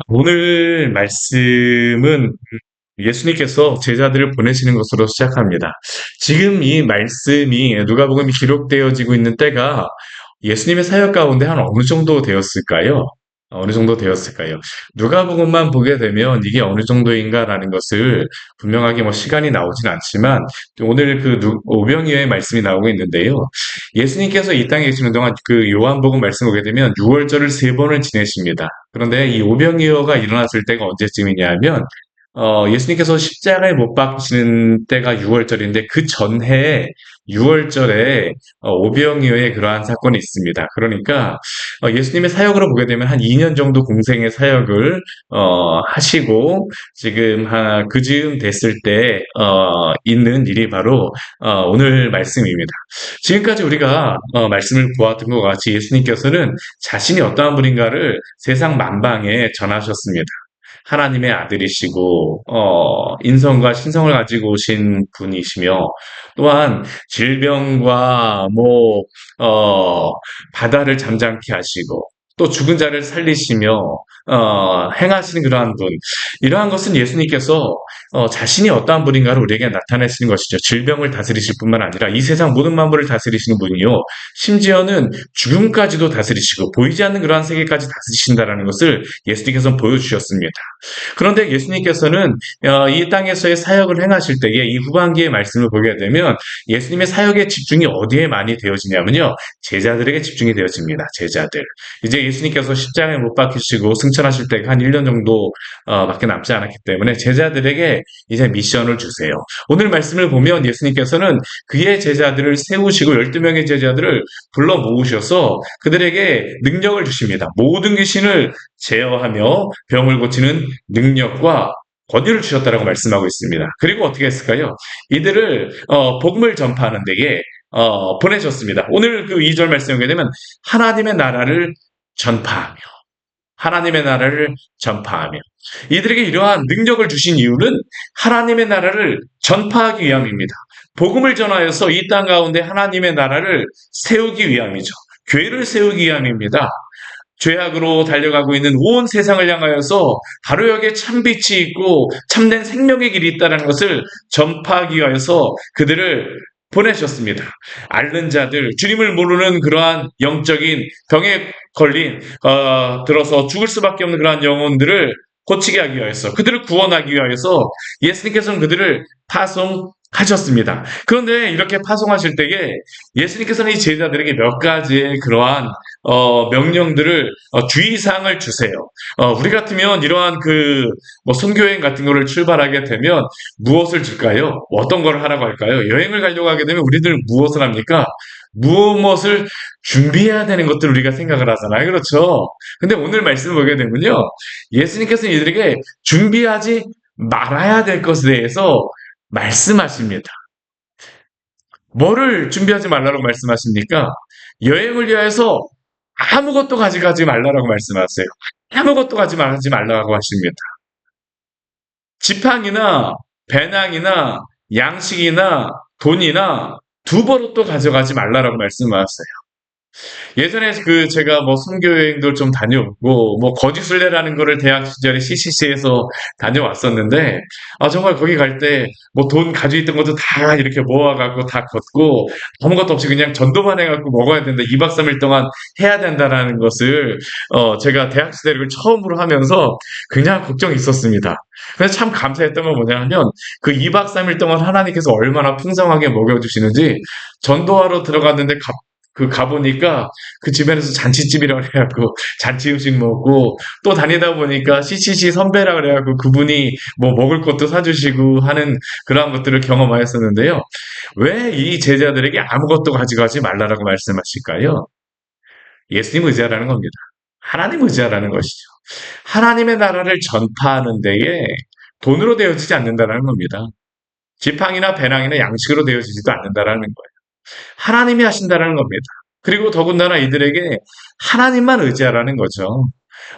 오늘 말씀은 예수님께서 제자들을 보내시는 것으로 시작합니다. 지금 이 말씀이 누가복음이 기록되어지고 있는 때가 예수님의 사역 가운데 한 어느 정도 되었을까요? 어느 정도 되었을까요? 누가복음만 보게 되면 이게 어느 정도인가라는 것을 분명하게 시간이 나오진 않지만 오늘 그 오병이어의 말씀이 나오고 있는데요. 예수님께서 이 땅에 계시는 동안 그 요한복음 말씀 보게 되면 6월절을 세 번을 지내십니다. 그런데 이 오병이어가 일어났을 때가 언제쯤이냐 하면 예수님께서 십자가에 못 박히시는 때가 6월절인데 그 전해에 6월절에 오병이어의 그러한 사건이 있습니다. 그러니까 예수님의 사역으로 보게 되면 한 2년 정도 공생의 사역을 하시고 지금 그즈음 됐을 때 있는 일이 바로 오늘 말씀입니다. 지금까지 우리가 말씀을 보았던 것 같이 예수님께서는 자신이 어떠한 분인가를 세상 만방에 전하셨습니다. 하나님의 아들이시고 인성과 신성을 가지고 오신 분이시며 또한 질병과 바다를 잠잠케 하시고 또 죽은 자를 살리시며 행하시는 그러한 분, 이러한 것은 예수님께서 자신이 어떠한 분인가를 우리에게 나타내시는 것이죠. 질병을 다스리실 뿐만 아니라 이 세상 모든 만물을 다스리시는 분이요, 심지어는 죽음까지도 다스리시고 보이지 않는 그러한 세계까지 다스리신다라는 것을 예수님께서 보여주셨습니다. 그런데 예수님께서는 이 땅에서의 사역을 행하실 때에 이 후반기의 말씀을 보게 되면 예수님의 사역의 집중이 어디에 많이 되어지냐면요, 제자들에게 집중이 되어집니다. 제자들. 이제 예수님께서 십자가에 못 박히시고 승천하실 때가 한 1년 정도 밖에 남지 않았기 때문에 제자들에게 이제 미션을 주세요. 오늘 말씀을 보면 예수님께서는 그의 제자들을 세우시고 12명의 제자들을 불러 모으셔서 그들에게 능력을 주십니다. 모든 귀신을 제어하며 병을 고치는 능력과 권위를 주셨다라고 말씀하고 있습니다. 그리고 어떻게 했을까요? 이들을 복음을 전파하는 데에 보내셨습니다. 오늘 그 2절 말씀에 보게 되면 하나님의 나라를 전파하며, 하나님의 나라를 전파하며, 이들에게 이러한 능력을 주신 이유는 하나님의 나라를 전파하기 위함입니다. 복음을 전하여서 이 땅 가운데 하나님의 나라를 세우기 위함이죠. 교회를 세우기 위함입니다. 죄악으로 달려가고 있는 온 세상을 향하여서 바로 여기에 참빛이 있고 참된 생명의 길이 있다는 것을 전파하기 위하여서 그들을 보내셨습니다. 앓는 자들, 주님을 모르는 그러한 영적인 병에 걸린 들어서 죽을 수밖에 없는 그러한 영혼들을 고치게 하기 위하여서, 그들을 구원하기 위하여서 예수님께서는 그들을 파송하셨습니다. 그런데 이렇게 파송하실 때에 예수님께서는 이 제자들에게 몇 가지의 그러한 명령들을, 주의사항을 주세요. 우리 같으면 이러한 선교여행 같은 거를 출발하게 되면 무엇을 줄까요? 어떤 걸 하라고 할까요? 여행을 가려고 하게 되면 우리들 무엇을 합니까? 무엇을 준비해야 되는 것들을 우리가 생각을 하잖아요. 그렇죠? 근데 오늘 말씀을 보게 되면요, 예수님께서는 이들에게 준비하지 말아야 될 것에 대해서 말씀하십니다. 뭐를 준비하지 말라고 말씀하십니까? 여행을 위해서 아무것도 가져가지 말라고 말씀하세요. 아무것도 가져가지 말라고 하십니다. 지팡이나 배낭이나 양식이나 돈이나 두버릇도 가져가지 말라고 말씀하세요. 예전에 제가 선교여행도 좀 다녀오고, 거지순례라는 거를 대학 시절에 CCC에서 다녀왔었는데, 정말 거기 갈 때, 돈 가지고 있던 것도 다 이렇게 모아갖고 다 걷고, 아무것도 없이 그냥 전도만 해갖고 먹어야 된다. 2박 3일 동안 해야 된다라는 것을, 제가 대학 시대를 처음으로 하면서 그냥 걱정이 있었습니다. 그래서 참 감사했던 건 뭐냐 하면, 그 2박 3일 동안 하나님께서 얼마나 풍성하게 먹여주시는지, 전도하러 들어갔는데 가보니까 그 주변에서 잔치집이라고 그래갖고 잔치 음식 먹고, 또 다니다 보니까 CCC 선배라 그래갖고 그분이 먹을 것도 사주시고 하는 그러한 것들을 경험하였었는데요. 왜 이 제자들에게 아무것도 가져가지 말라라고 말씀하실까요? 예수님 의지하라는 겁니다. 하나님 의지하라는 것이죠. 하나님의 나라를 전파하는 데에 돈으로 되어지지 않는다는 겁니다. 지팡이나 배낭이나 양식으로 되어지지도 않는다는 거예요. 하나님이 하신다는 겁니다. 그리고 더군다나 이들에게 하나님만 의지하라는 거죠.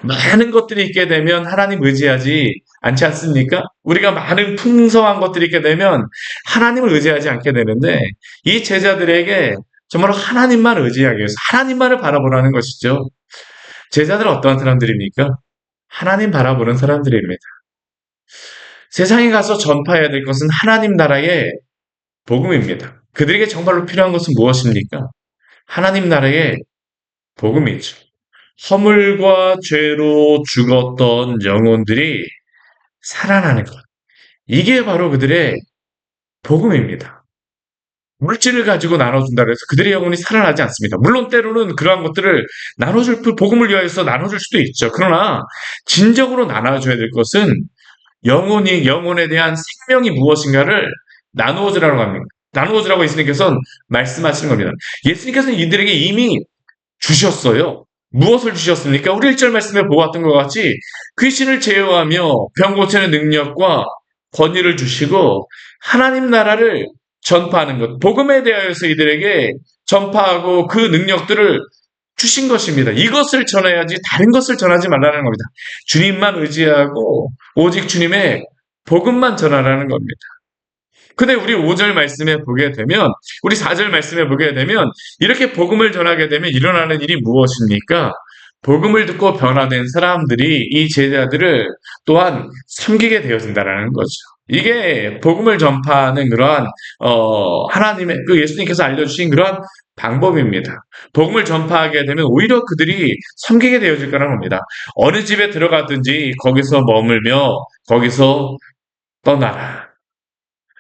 많은 것들이 있게 되면 하나님 의지하지 않지 않습니까? 우리가 많은 풍성한 것들이 있게 되면 하나님을 의지하지 않게 되는데, 이 제자들에게 정말 하나님만 의지하기 위해서 하나님만을 바라보라는 것이죠. 제자들은 어떠한 사람들입니까? 하나님 바라보는 사람들입니다. 세상에 가서 전파해야 될 것은 하나님 나라의 복음입니다. 그들에게 정말로 필요한 것은 무엇입니까? 하나님 나라의 복음이죠. 허물과 죄로 죽었던 영혼들이 살아나는 것. 이게 바로 그들의 복음입니다. 물질을 가지고 나눠준다 그래서 그들의 영혼이 살아나지 않습니다. 물론 때로는 그러한 것들을 복음을 위하여서 나눠줄 수도 있죠. 그러나 진정으로 나눠줘야 될 것은 영혼에 대한 생명이 무엇인가를 나누어 주라고 합니다. 나누어 주라고 예수님께서는 말씀하시는 겁니다. 예수님께서는 이들에게 이미 주셨어요. 무엇을 주셨습니까? 우리 1절 말씀에 보았던 것 같이 귀신을 제어하며 병 고치는 능력과 권위를 주시고 하나님 나라를 전파하는 것, 복음에 대하여서 이들에게 전파하고 그 능력들을 주신 것입니다. 이것을 전해야지 다른 것을 전하지 말라는 겁니다. 주님만 의지하고 오직 주님의 복음만 전하라는 겁니다. 근데 우리 5절 말씀에 보게 되면, 우리 4절 말씀에 보게 되면 이렇게 복음을 전하게 되면 일어나는 일이 무엇입니까? 복음을 듣고 변화된 사람들이 이 제자들을 또한 섬기게 되어진다는 거죠. 이게 복음을 전파하는 그러한 하나님의 그 예수님께서 알려주신 그러한 방법입니다. 복음을 전파하게 되면 오히려 그들이 섬기게 되어질 거라는 겁니다. 어느 집에 들어가든지 거기서 머물며 거기서 떠나라.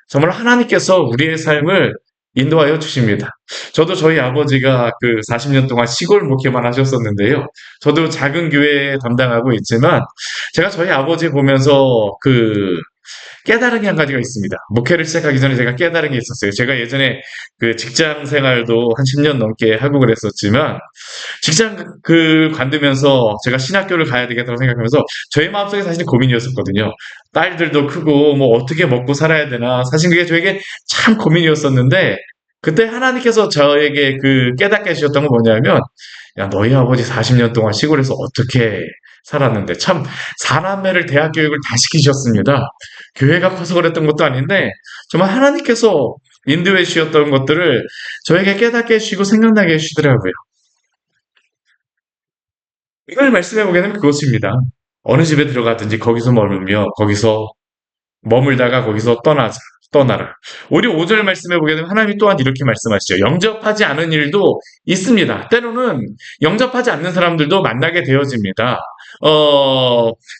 정말 하나님께서 우리의 삶을 인도하여 주십니다. 저도 저희 아버지가 그 40년 동안 시골 목회만 하셨었는데요. 저도 작은 교회 담당하고 있지만 제가 저희 아버지 보면서 깨달은 게 한 가지가 있습니다. 목회를 시작하기 전에 제가 깨달은 게 있었어요. 제가 예전에 그 직장 생활도 한 10년 넘게 하고 그랬었지만 직장 관두면서 제가 신학교를 가야 되겠다고 생각하면서 저의 마음속에 사실 고민이었었거든요. 딸들도 크고 뭐 어떻게 먹고 살아야 되나 사실 그게 저에게 참 고민이었었는데 그때 하나님께서 저에게 깨닫게 해주셨던 건 뭐냐면 야 너희 아버지 40년 동안 시골에서 어떻게 살았는데 참 사남매를 대학 교육을 다 시키셨습니다. 교회가 커서 그랬던 것도 아닌데 정말 하나님께서 인도해 주셨던 것들을 저에게 깨닫게 해주시고 생각나게 해주시더라고요. 이걸 말씀해 보게 되면 그것입니다. 어느 집에 들어가든지 거기서 머물며 거기서 머물다가 거기서 떠나라. 우리 5절 말씀해 보게 되면 하나님이 또한 이렇게 말씀하시죠. 영접하지 않은 일도 있습니다. 때로는 영접하지 않는 사람들도 만나게 되어집니다.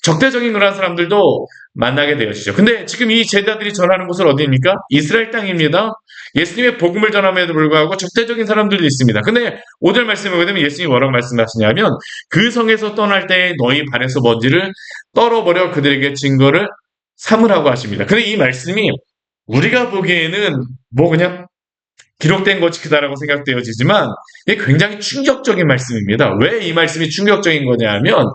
적대적인 그런 사람들도 만나게 되어지죠. 근데 지금 이 제자들이 전하는 곳은 어디입니까? 이스라엘 땅입니다. 예수님의 복음을 전함에도 불구하고 적대적인 사람들도 있습니다. 근데 5절 말씀에 보게 되면 예수님이 뭐라고 말씀하시냐면 그 성에서 떠날 때 너희 발에서 먼지를 떨어버려 그들에게 증거를 삼으라고 하십니다. 근데 이 말씀이 우리가 보기에는 뭐 그냥 기록된 것이다라고 생각되어지지만 이게 굉장히 충격적인 말씀입니다. 왜 이 말씀이 충격적인 거냐 하면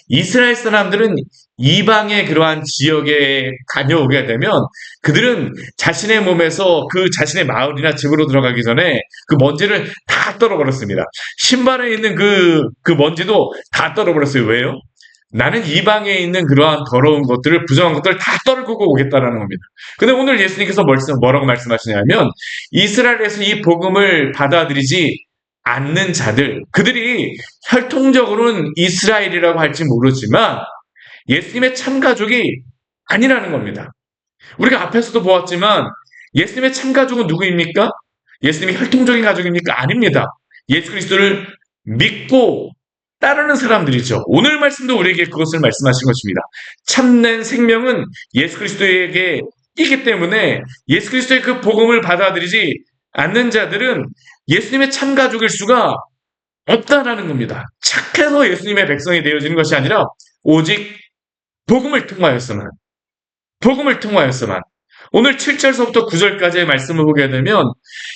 이스라엘 사람들은 이방의 그러한 지역에 다녀오게 되면 그들은 자신의 몸에서 자신의 마을이나 집으로 들어가기 전에 그 먼지를 다 떨어버렸습니다. 신발에 있는 그 먼지도 다 떨어버렸어요. 왜요? 나는 이방에 있는 그러한 더러운 것들을 부정한 것들을 다 떨구고 오겠다라는 겁니다. 근데 오늘 예수님께서 뭐라고 말씀하시냐면 이스라엘에서 이 복음을 받아들이지 않는 자들 그들이 혈통적으로는 이스라엘이라고 할지 모르지만 예수님의 참가족이 아니라는 겁니다. 우리가 앞에서도 보았지만 예수님의 참가족은 누구입니까? 예수님이 혈통적인 가족입니까? 아닙니다. 예수 그리스도를 믿고 따르는 사람들이죠. 오늘 말씀도 우리에게 그것을 말씀하신 것입니다. 참된 생명은 예수 그리스도에게 있기 때문에 예수 그리스도의 그 복음을 받아들이지 않는 자들은 예수님의 참가족일 수가 없다라는 겁니다. 착해서 예수님의 백성이 되어지는 것이 아니라 오직 복음을 통하여서만 오늘 7절서부터 9절까지의 말씀을 보게 되면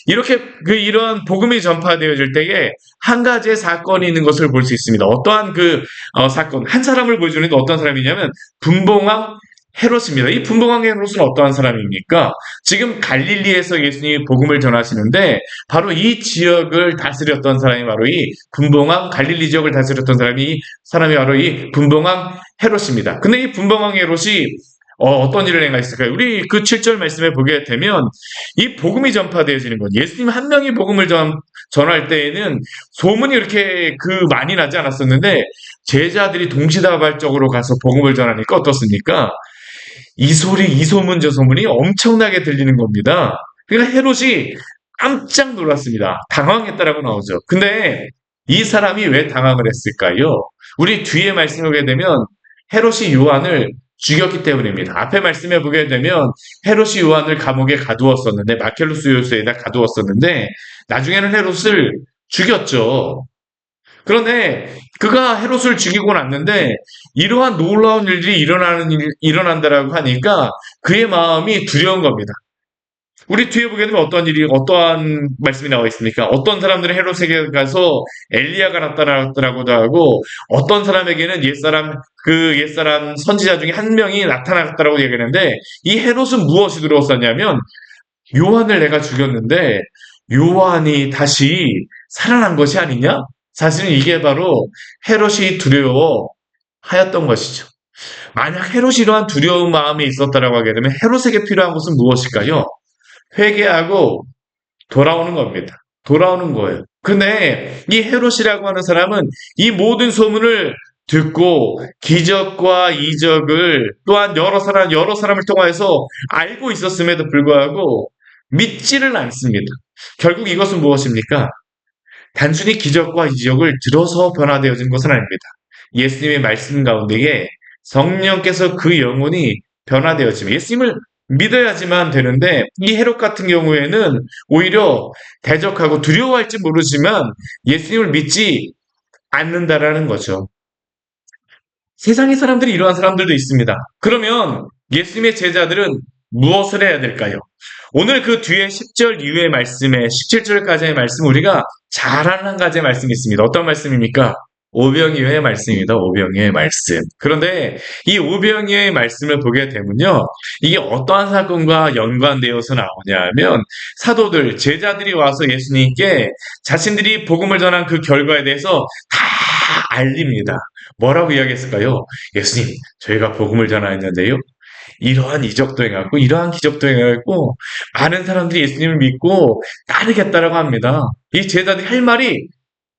이렇게 이러한 복음이 전파되어질 때에 한 가지의 사건이 있는 것을 볼 수 있습니다. 어떠한 사건, 한 사람을 보여주는데 어떤 사람이냐면 분봉왕 헤롯입니다. 이 분봉왕 헤롯은 어떠한 사람입니까? 지금 갈릴리에서 예수님이 복음을 전하시는데 바로 이 지역을 다스렸던 사람이 바로 이 분봉왕 갈릴리 지역을 다스렸던 사람이 바로 이 분봉왕 헤롯입니다. 근데 이 분봉왕 헤롯이 어떤 일을 행하셨을까요? 우리 그 7절 말씀에 보게 되면 이 복음이 전파되어지는 것. 예수님 한 명이 복음을 전할 때에는 소문이 이렇게 많이 나지 않았었는데 제자들이 동시다발적으로 가서 복음을 전하니까 어떻습니까? 이 소리, 이 소문, 저 소문이 엄청나게 들리는 겁니다. 그러니까 헤롯이 깜짝 놀랐습니다. 당황했다라고 나오죠. 근데 이 사람이 왜 당황을 했을까요? 우리 뒤에 말씀을 보게 되면 헤롯이 요한을 죽였기 때문입니다. 앞에 말씀해 보게 되면 헤롯이 요한을 감옥에 가두었었는데 마켈루스 요새에다 가두었었는데 나중에는 헤롯을 죽였죠. 그런데 그가 헤롯을 죽이고 났는데 이러한 놀라운 일들이 일어난다라고 하니까 그의 마음이 두려운 겁니다. 우리 뒤에 보게 되면 어떠한 말씀이 나와 있습니까? 어떤 사람들은 헤롯에게 가서 엘리야가 나타났더라고도 하고, 어떤 사람에게는 옛사람 선지자 중에 한 명이 나타났다라고 얘기하는데, 이 헤롯은 무엇이 들어왔었냐면, 요한을 내가 죽였는데, 요한이 다시 살아난 것이 아니냐? 사실은 이게 바로 헤롯이 두려워하였던 것이죠. 만약 헤롯이 이러한 두려운 마음이 있었다라고 하게 되면 헤롯에게 필요한 것은 무엇일까요? 회개하고 돌아오는 겁니다. 돌아오는 거예요. 근데 이 헤롯이라고 하는 사람은 이 모든 소문을 듣고 기적과 이적을 또한 여러 사람을 통하여서 알고 있었음에도 불구하고 믿지를 않습니다. 결국 이것은 무엇입니까? 단순히 기적과 이적을 들어서 변화되어진 것은 아닙니다. 예수님의 말씀 가운데에 성령께서 그 영혼이 변화되어지면 예수님을 믿어야지만 되는데 이 헤롯 같은 경우에는 오히려 대적하고 두려워할지 모르지만 예수님을 믿지 않는다라는 거죠. 세상의 사람들이 이러한 사람들도 있습니다. 그러면 예수님의 제자들은 무엇을 해야 될까요? 오늘 그 뒤에 10절 이후의 말씀에 17절까지의 말씀 우리가 잘 아는 한 가지의 말씀이 있습니다. 어떤 말씀입니까? 오병이어의 말씀입니다. 오병이어의 말씀. 그런데 이 오병이어의 말씀을 보게 되면요. 이게 어떠한 사건과 연관되어서 나오냐 하면 사도들, 제자들이 와서 예수님께 자신들이 복음을 전한 그 결과에 대해서 다 알립니다. 뭐라고 이야기했을까요? 예수님, 저희가 복음을 전하였는데요. 이러한 이적도 행하고 이러한 기적도 행하고 많은 사람들이 예수님을 믿고 따르겠다라고 합니다. 이 제자들이 할 말이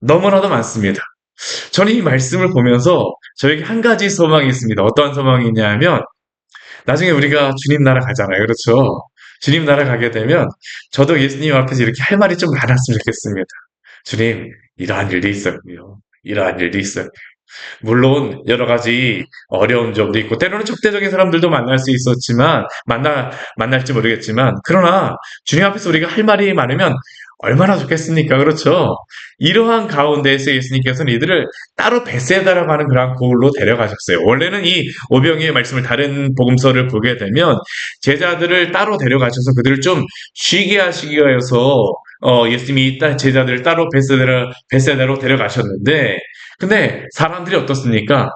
너무나도 많습니다. 저는 이 말씀을 보면서 저에게 한 가지 소망이 있습니다. 어떠한 소망이 냐면 나중에 우리가 주님 나라 가잖아요. 그렇죠? 주님 나라 가게 되면 저도 예수님 앞에서 이렇게 할 말이 좀 많았으면 좋겠습니다. 주님, 이러한 일도 있었고요. 이러한 일도 있었고요. 물론 여러 가지 어려운 점도 있고 때로는 적대적인 사람들도 만날 수 있었지만 만날지 모르겠지만 그러나 주님 앞에서 우리가 할 말이 많으면 얼마나 좋겠습니까? 그렇죠? 이러한 가운데에서 예수님께서는 이들을 따로 베세다라고 하는 그러한 고을로 데려가셨어요. 원래는 이 오병이의 말씀을 다른 복음서를 보게 되면 제자들을 따로 데려가셔서 그들을 좀 쉬게 하시기 위해서 예수님이 제자들을 따로 베세다로 데려가셨는데 근데 사람들이 어떻습니까?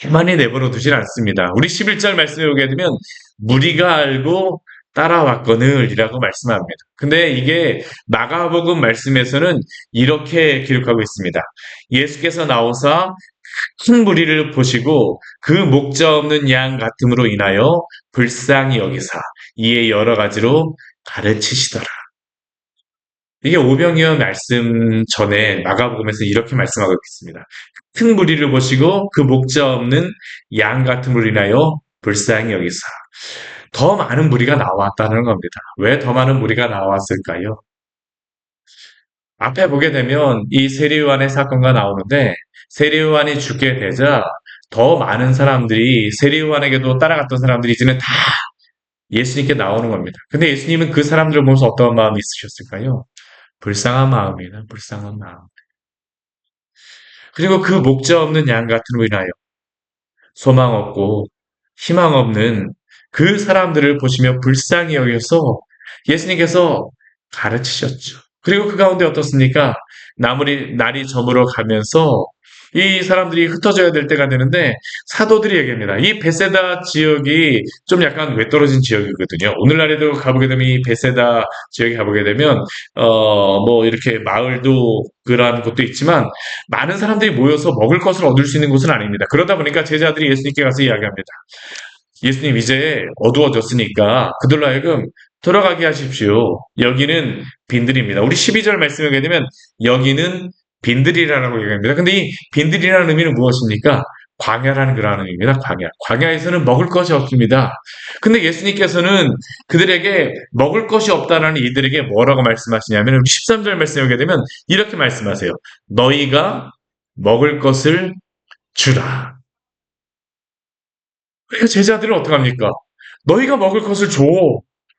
가만히 내버려 두질 않습니다. 우리 11절 말씀에 보게 되면 무리가 알고 따라왔거늘 이라고 말씀합니다. 근데 이게 마가복음 말씀에서는 이렇게 기록하고 있습니다. 예수께서 나오사 큰 무리를 보시고 그 목자 없는 양 같음으로 인하여 불쌍히 여기사 이에 여러 가지로 가르치시더라. 이게 오병이어 말씀 전에 마가복음에서 이렇게 말씀하고 있습니다. 큰 무리를 보시고 그 목자 없는 양 같은 무리를 인하여 불쌍히 여기사 더 많은 무리가 나왔다는 겁니다. 왜 더 많은 무리가 나왔을까요? 앞에 보게 되면 이 세리요한의 사건과 나오는데 세리요한이 죽게 되자 더 많은 사람들이 세리요한에게도 따라갔던 사람들이 이제는 다 예수님께 나오는 겁니다. 근데 예수님은 그 사람들을 보면서 어떤 마음이 있으셨을까요? 불쌍한 마음이에요. 불쌍한 마음. 그리고 그 목자 없는 양 같은 로 인하여 소망 없고 희망 없는 그 사람들을 보시며 불쌍히 여겨서 예수님께서 가르치셨죠. 그리고 그 가운데 어떻습니까? 날이 저물어 가면서 이 사람들이 흩어져야 될 때가 되는데 사도들이 얘기합니다. 이 베세다 지역이 좀 약간 외떨어진 지역이거든요. 오늘날에도 가보게 되면 이 베세다 지역에 가보게 되면 뭐 이렇게 마을도 그러한 곳도 있지만 많은 사람들이 모여서 먹을 것을 얻을 수 있는 곳은 아닙니다. 그러다 보니까 제자들이 예수님께 가서 이야기합니다. 예수님 이제 어두워졌으니까 그들로 하여금 들어가게 하십시오. 여기는 빈들입니다. 우리 12절 말씀을 보게 되면 여기는 빈들이라고 얘기합니다. 근데 이 빈들이라는 의미는 무엇입니까? 광야라는 그런 의미입니다. 광야. 광야에서는 먹을 것이 없습니다. 근데 예수님께서는 그들에게 먹을 것이 없다라는 이들에게 뭐라고 말씀하시냐면 우리 13절 말씀을 보게 되면 이렇게 말씀하세요. 너희가 먹을 것을 주라. 그러니까 제자들은 어떡합니까? 너희가 먹을 것을 줘.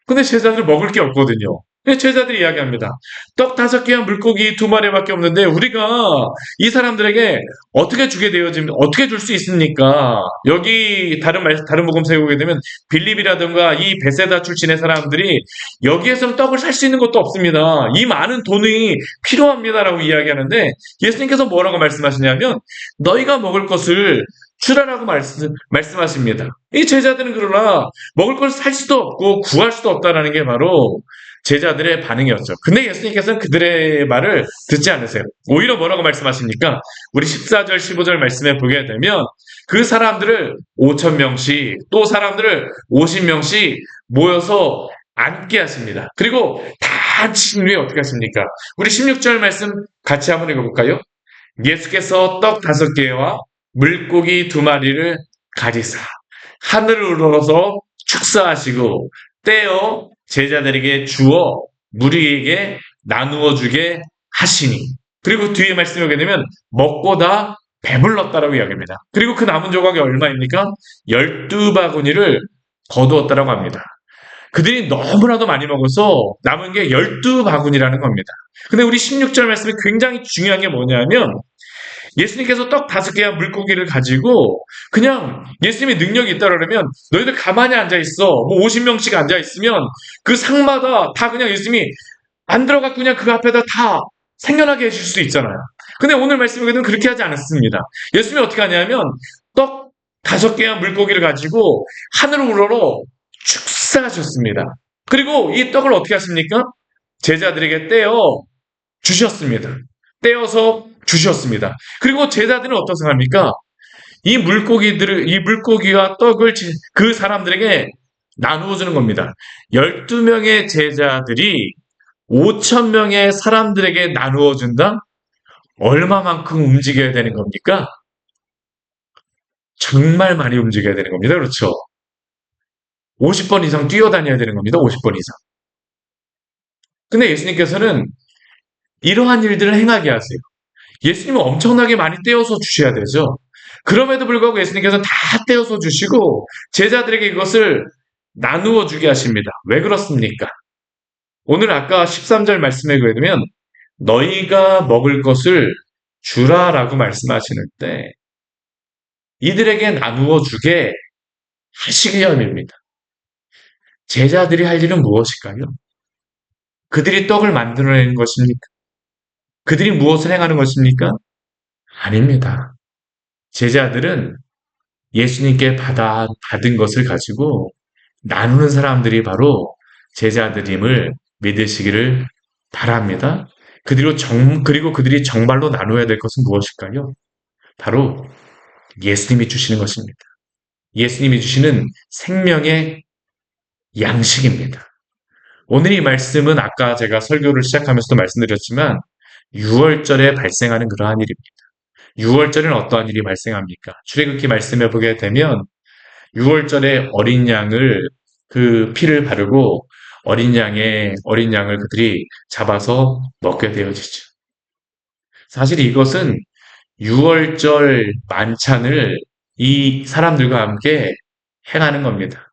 근데 제자들은 먹을 게 없거든요. 근데 제자들이 이야기합니다. 떡 5개와 물고기 2마리밖에 없는데 우리가 이 사람들에게 어떻게 주게 되어지면 어떻게 줄 수 있습니까? 여기 다른 복음서에 보게 되면 빌립이라든가 이 베세다 출신의 사람들이 여기에서는 떡을 살 수 있는 것도 없습니다. 이 많은 돈이 필요합니다라고 이야기하는데 예수님께서 뭐라고 말씀하시냐면 너희가 먹을 것을 주라라고 말씀하십니다. 이 제자들은 그러나 먹을 걸 살 수도 없고 구할 수도 없다라는 게 바로 제자들의 반응이었죠. 근데 예수님께서는 그들의 말을 듣지 않으세요. 오히려 뭐라고 말씀하십니까? 우리 14절, 15절 말씀에 보게 되면 그 사람들을 5천 명씩 또 사람들을 50명씩 모여서 앉게 하십니다. 그리고 다 앉으신 후에 어떻게 하십니까? 우리 16절 말씀 같이 한번 읽어볼까요? 예수께서 떡 5개와 물고기 2마리를 가지사 하늘을 우러러서 축사하시고 떼어 제자들에게 주어 무리에게 나누어 주게 하시니 그리고 뒤에 말씀을 보게 되면 먹고 다 배불렀다라고 이야기합니다. 그리고 그 남은 조각이 얼마입니까? 12바구니를 거두었다라고 합니다. 그들이 너무나도 많이 먹어서 남은 게 12바구니라는 겁니다. 근데 우리 16절 말씀이 굉장히 중요한 게 뭐냐면 예수님께서 떡 5개와 물고기를 가지고 그냥 예수님의 능력이 있다 그러면 너희들 가만히 앉아있어. 뭐 50명씩 앉아있으면 그 상마다 다 그냥 예수님이 안 들어가 그냥 그 앞에다 다 생겨나게 해줄 수 있잖아요. 근데 오늘 말씀에는 그렇게 하지 않았습니다. 예수님이 어떻게 하냐면 떡 5개와 물고기를 가지고 하늘을 우러러 축사하셨습니다. 그리고 이 떡을 어떻게 하십니까? 제자들에게 떼어 주셨습니다. 떼어서 주셨습니다. 그리고 제자들은 어떻게 합니까? 이 물고기와 떡을 그 사람들에게 나누어 주는 겁니다. 12명의 제자들이 5천 명의 사람들에게 나누어 준다? 얼마만큼 움직여야 되는 겁니까? 정말 많이 움직여야 되는 겁니다. 그렇죠? 50번 이상 뛰어다녀야 되는 겁니다. 50번 이상. 근데 예수님께서는 이러한 일들을 행하게 하세요. 예수님은 엄청나게 많이 떼어서 주셔야 되죠. 그럼에도 불구하고 예수님께서 다 떼어서 주시고 제자들에게 이것을 나누어 주게 하십니다. 왜 그렇습니까? 오늘 아까 13절 말씀에 보면 너희가 먹을 것을 주라라고 말씀하시는데 이들에게 나누어 주게 하시기 위함입니다. 제자들이 할 일은 무엇일까요? 그들이 떡을 만들어내는 것입니까? 그들이 무엇을 행하는 것입니까? 아닙니다. 제자들은 예수님께 받은 것을 가지고 나누는 사람들이 바로 제자들임을 믿으시기를 바랍니다. 그리고 그들이 정말로 나눠야 될 것은 무엇일까요? 바로 예수님이 주시는 것입니다. 예수님이 주시는 생명의 양식입니다. 오늘 이 말씀은 아까 제가 설교를 시작하면서도 말씀드렸지만 6월절에 발생하는 그러한 일입니다. 6월절에는 어떠한 일이 발생합니까? 출애굽기 말씀해 보게 되면 6월절에 어린 양을 그 피를 바르고 어린 양을 그들이 잡아서 먹게 되어지죠. 사실 이것은 6월절 만찬을 이 사람들과 함께 행하는 겁니다.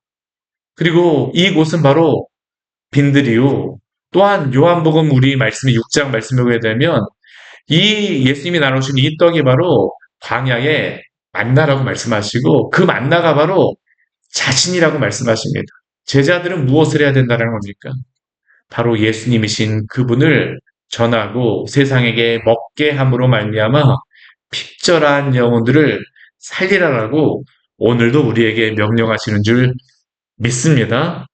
그리고 이곳은 바로 빈들이요. 또한 요한복음 우리 말씀이 6장 말씀에 보게 되면 이 예수님이 나누신 이 떡이 바로 광야의 만나라고 말씀하시고 그 만나가 바로 자신이라고 말씀하십니다. 제자들은 무엇을 해야 된다는 겁니까? 바로 예수님이신 그분을 전하고 세상에게 먹게 함으로 말미암아 핍절한 영혼들을 살리라라고 오늘도 우리에게 명령하시는 줄 믿습니다.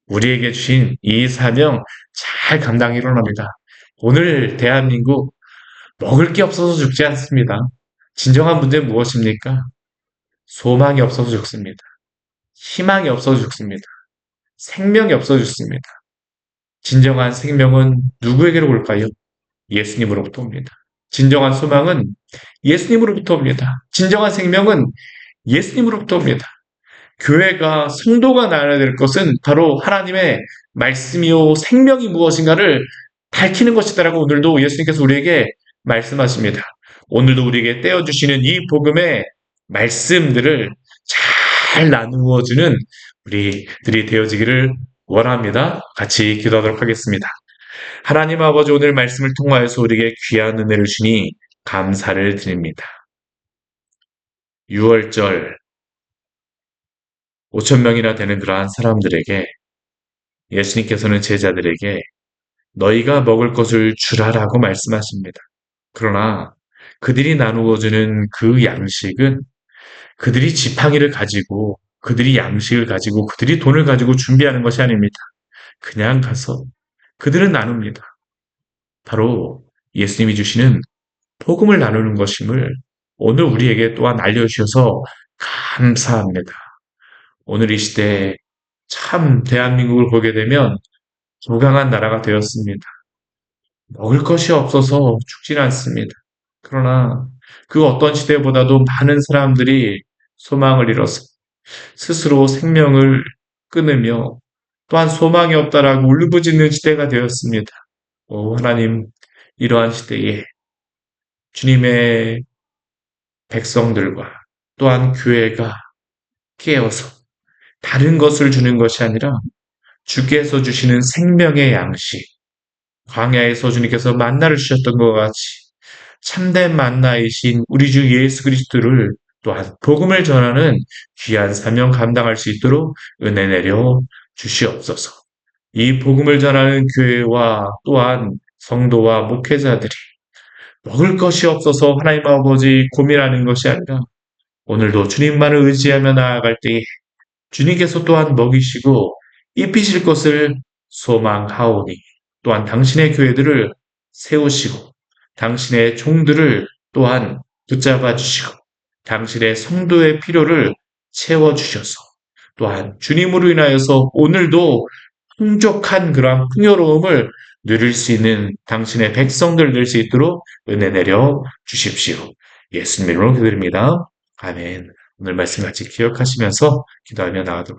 우리에게 주신 이 사명 잘 감당하기로 합니다. 오늘 대한민국 먹을 게 없어서 죽지 않습니다. 진정한 문제는 무엇입니까? 소망이 없어서 죽습니다. 희망이 없어 죽습니다. 생명이 없어 죽습니다. 진정한 생명은 누구에게로 올까요? 예수님으로부터 옵니다. 진정한 소망은 예수님으로부터 옵니다. 진정한 생명은 예수님으로부터 옵니다. 교회가 성도가 나눠야 될 것은 바로 하나님의 말씀이요 생명이 무엇인가를 밝히는 것이다라고 오늘도 예수님께서 우리에게 말씀하십니다. 오늘도 우리에게 떼어주시는 이 복음의 말씀들을 잘 나누어 주는 우리들이 되어지기를 원합니다. 같이 기도하도록 하겠습니다. 하나님 아버지, 오늘 말씀을 통하여서 우리에게 귀한 은혜를 주시니 감사를 드립니다. 6월절 5천 명이나 되는 그러한 사람들에게 예수님께서는 제자들에게 너희가 먹을 것을 주라라고 말씀하십니다. 그러나 그들이 나누어 주는 그 양식은 그들이 지팡이를 가지고 그들이 양식을 가지고 그들이 돈을 가지고 준비하는 것이 아닙니다. 그냥 가서 그들은 나눕니다. 바로 예수님이 주시는 복음을 나누는 것임을 오늘 우리에게 또한 알려주셔서 감사합니다. 오늘 이 시대에 참 대한민국을 보게 되면 부강한 나라가 되었습니다. 먹을 것이 없어서 죽지는 않습니다. 그러나 그 어떤 시대보다도 많은 사람들이 소망을 잃어서 스스로 생명을 끊으며 또한 소망이 없다라고 울부짖는 시대가 되었습니다. 오 하나님, 이러한 시대에 주님의 백성들과 또한 교회가 깨어서 다른 것을 주는 것이 아니라 주께서 주시는 생명의 양식, 광야에서 주님께서 만나를 주셨던 것 같이 참된 만나이신 우리 주 예수 그리스도를 또한 복음을 전하는 귀한 사명 감당할 수 있도록 은혜 내려 주시옵소서. 이 복음을 전하는 교회와 또한 성도와 목회자들이 먹을 것이 없어서 하나님 아버지 고민하는 것이 아니라 오늘도 주님만을 의지하며 나아갈 때에 주님께서 또한 먹이시고 입히실 것을 소망하오니 또한 당신의 교회들을 세우시고 당신의 종들을 또한 붙잡아 주시고 당신의 성도의 필요를 채워주셔서 또한 주님으로 인하여서 오늘도 풍족한 그러한 풍요로움을 누릴 수 있는 당신의 백성들 될 수 있도록 은혜 내려 주십시오. 예수님 이름으로 기도드립니다. 아멘. 오늘 말씀 같이 기억하시면서 기도하며 나가도록